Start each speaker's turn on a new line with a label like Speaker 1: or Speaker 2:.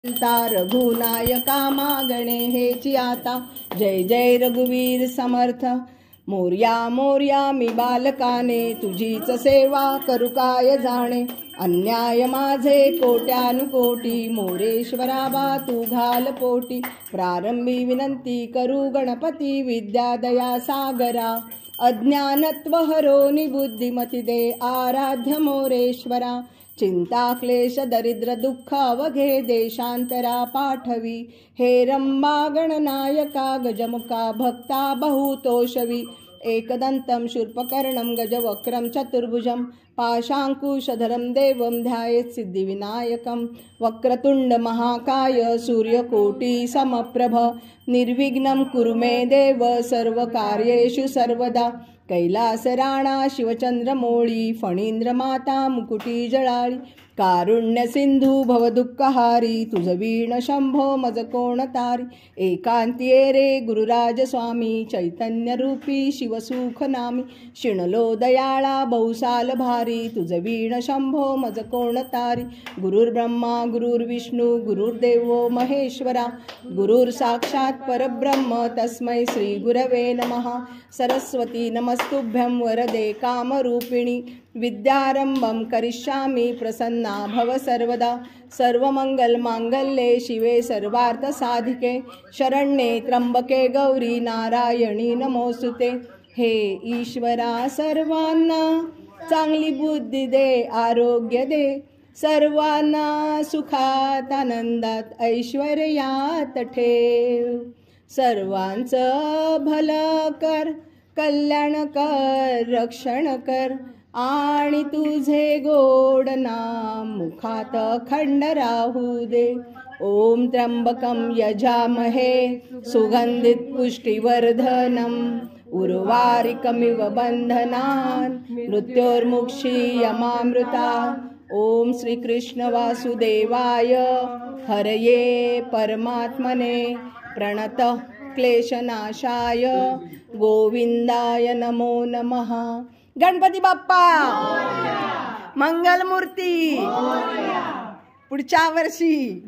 Speaker 1: रघुनायका मागणे हेची आता। जय जय रघुवीर समर्थ। मोर्या मोर्या मी बालकाने तुझीच सेवा करू काय जाणे। अन्याय माझे कोट्यानुकोटी मोरेश्वरा बा तू घाल पोटी। प्रारंभी विनंती करू गणपती विद्या दया सागरा। अज्ञानत्व हरोनी बुद्धिमती दे आराध्य मोरेश्वरा। चिंता क्लेश दरिद्र दुःख अवघे देशांतरा पाठवी। हे रंबा गणनायका गजमुखा भक्ता बहुतोषवी। एकदंतं शूर्पकर्णं गजवक्त्रं चतुर्भुजं पाशांकुशधरं देवं ध्यायेत् सिद्धिविनायकं। वक्रतुंड महाकाय सूर्यकोटि समप्रभ निर्विघ्नं कुरु मे देव सर्वकार्येषु सर्वदा। कैलास राणा शिवचंद्रमौळी फणींद्र माता मुकुटी जळाळी। कारुण्य सिंधू भवदुःखहारी तुझ वीण शंभो मज कोण तारी। एकांतिये रे गुरुराज स्वामी चैतन्य रूपी शिवसुख नामी। शिणलो दयाळा बहुसाल भारी तुझ वीण शंभो मज कोण तारी। गुरुर्ब्रह्मा गुरुर्विष्णू गुरुर्देवो महेश्वरा। गुरुर साक्षात परब्रह्म तस्मै श्री गुरवे नमः। सरस्वती नमस्तुभ्यं वरदे कामरूपिणी। विद्यारंभं करिष्यामि प्रसन्ना भव सर्वदा। सर्वमंगल मांगल्ये शिवे सर्वार्थ साधिके। शरण्ये त्र्यंबके गौरी नारायणी नमोस्तुते। हे ईश्वरा सर्वांना चांगली बुद्धी दे आरोग्य दे। सर्वांना सुखात आनंदात ऐश्वर्यात ठेव। सर्वांचं भलं कर कल्याण कर रक्षण कर। आणि तुझे गोड नाम मुखात खंड राहू दे। ओम त्र्यंबकं यजामहे सुगंधित पुष्टिवर्धनम। उर्वारिकमिव बंधनान् मृत्योर्मुक्षीयमामृता। ओम श्री कृष्ण वासुदेवाय हरये परमात्मने प्रणत क्लेशनाशाय गोविंदाय नमो नमः। गणपती बाप्पा मंगलमूर्ती पुढच्या वर्षी